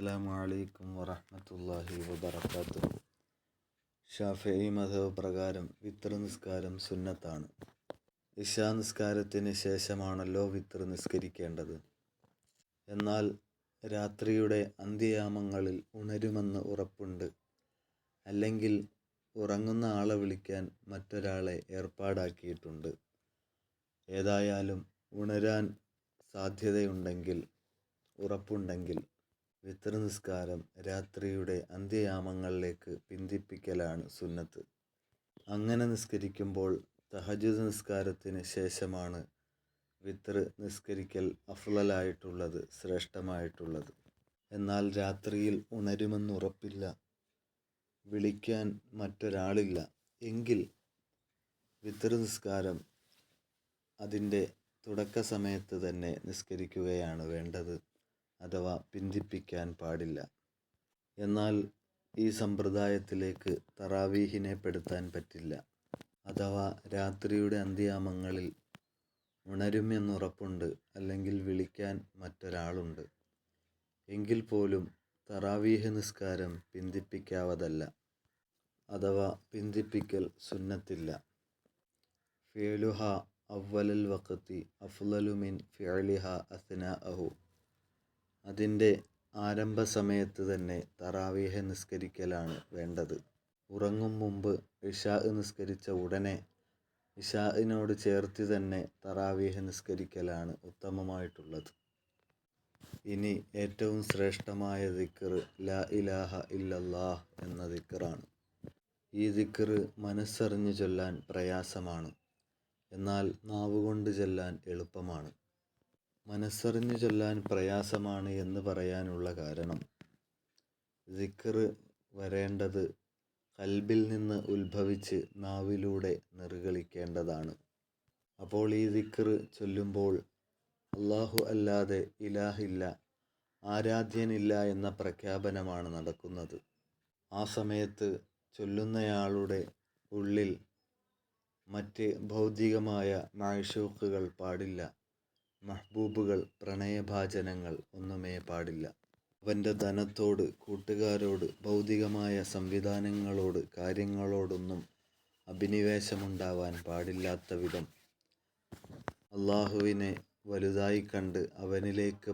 അസ്സലാമു അലൈക്കും വറഹ്മത്തുള്ളാഹി വബറകാതുഹു. ഷാഫിഈ മദ്ഹബ് പ്രകാരം വിത്ർ നിസ്കാരം സുന്നത്താണ്. ഇശാ നിസ്കാരത്തിന് ശേഷമാണല്ലോ വിത്ർ നിസ്കരിക്കേണ്ടത്. എന്നാൽ രാത്രിയുടെ അന്ത്യയാമങ്ങളിൽ ഉണരുമെന്ന് ഉറപ്പുണ്ട്, അല്ലെങ്കിൽ ഉറങ്ങുന്ന ആളെ വിളിക്കാൻ മറ്റൊരാളെ ഏർപ്പാടാക്കിയിട്ടുണ്ട്. ഏതായാലും ഉണരാൻ സാധ്യതയുണ്ടെങ്കിൽ, ഉറപ്പുണ്ടെങ്കിൽ വിത്ർ നിസ്കാരം രാത്രിയുടെ അന്ത്യയാമങ്ങളിലേക്ക് പിന്തിപ്പിക്കലാണ് സുന്നത്ത്. അങ്ങനെ നിസ്കരിക്കുമ്പോൾ തഹജ്ജുദ് നിസ്കാരത്തിന് ശേഷമാണ് വിത്ർ നിസ്കരിക്കൽ അഫ്ളലായിട്ടുള്ളത്, ശ്രേഷ്ഠമായിട്ടുള്ളത്. എന്നാൽ രാത്രിയിൽ ഉണരുമെന്നുറപ്പില്ല, വിളിക്കാൻ മറ്റൊരാളില്ല എങ്കിൽ വിത്ർ നിസ്കാരം അതിൻ്റെ തുടക്ക സമയത്ത് തന്നെ നിസ്കരിക്കുകയാണ് വേണ്ടത്, അഥവാ പിന്തിപ്പിക്കാൻ പാടില്ല. എന്നാൽ ഈ സമ്പ്രദായത്തിലേക്ക് തറാവീഹിനെ പെടുത്താൻ പറ്റില്ല. അഥവാ രാത്രിയുടെ അന്ത്യയാമങ്ങളിൽ ഉണരുമെന്നുറപ്പുണ്ട്, അല്ലെങ്കിൽ വിളിക്കാൻ മറ്റൊരാളുണ്ട് എങ്കിൽ പോലും തറാവീഹ് നിസ്കാരം പിന്തിപ്പിക്കാവതല്ല, അഥവാ പിന്തിപ്പിക്കൽ സുന്നത്തില്ല. ഫിഅലുഹ അവ്വലൽ വഖ്തി അഫ്ളലു മിൻ ഫിഅലിഹ അസ്നാഅഹു. അതിൻ്റെ ആരംഭ സമയത്ത് തന്നെ തറാവീഹ് നിസ്കരിക്കലാണ് വേണ്ടത്. ഉറങ്ങും മുമ്പ് ഇശാ നിസ്കരിച്ച ഉടനെ ഇശാഇനോട് ചേർത്ത് തന്നെ തറാവീഹ് നിസ്കരിക്കലാണ് ഉത്തമമായിട്ടുള്ളത്. ഇനി ഏറ്റവും ശ്രേഷ്ഠമായ ദിക്ർ ലാ ഇലാഹ ഇല്ലല്ലാഹ് എന്ന ദിക്റാണ്. ഈ ദിക്ർ മനസ്സറിഞ്ഞു ചൊല്ലാൻ പ്രയാസമാണ്, എന്നാൽ നാവുകൊണ്ട് ചൊല്ലാൻ എളുപ്പമാണ്. മനസ്സറിഞ്ഞു ചൊല്ലാൻ പ്രയാസമാണ് എന്ന് പറയാനുള്ള കാരണം, ദിക്ർ വരേണ്ടത് ഖൽബിൽ നിന്ന് ഉത്ഭവിച്ച് നാവിലൂടെ നിർഗളിക്കേണ്ടതാണ്. അപ്പോൾ ഈ ദിക്ർ ചൊല്ലുമ്പോൾ അല്ലാഹു അല്ലാതെ ഇലാഹില്ല, ആരാധ്യനില്ല എന്ന പ്രഖ്യാപനമാണ് നടക്കുന്നത്. ആ സമയത്ത് ചൊല്ലുന്നയാളുടെ ഉള്ളിൽ മറ്റ് ഭൗതികമായ മഅ്ശൂഖുകൾ പാടില്ല, മഹ്ബൂബുകൾ, പ്രണയഭാജനങ്ങൾ ഒന്നുമേ പാടില്ല. അവൻ്റെ ധനത്തോട്, കൂട്ടുകാരോട്, ഭൗതികമായ സംവിധാനങ്ങളോട്, കാര്യങ്ങളോടൊന്നും അഭിനിവേശമുണ്ടാവാൻ പാടില്ലാത്ത വിധം അള്ളാഹുവിനെ വലുതായി കണ്ട് അവനിലേക്ക്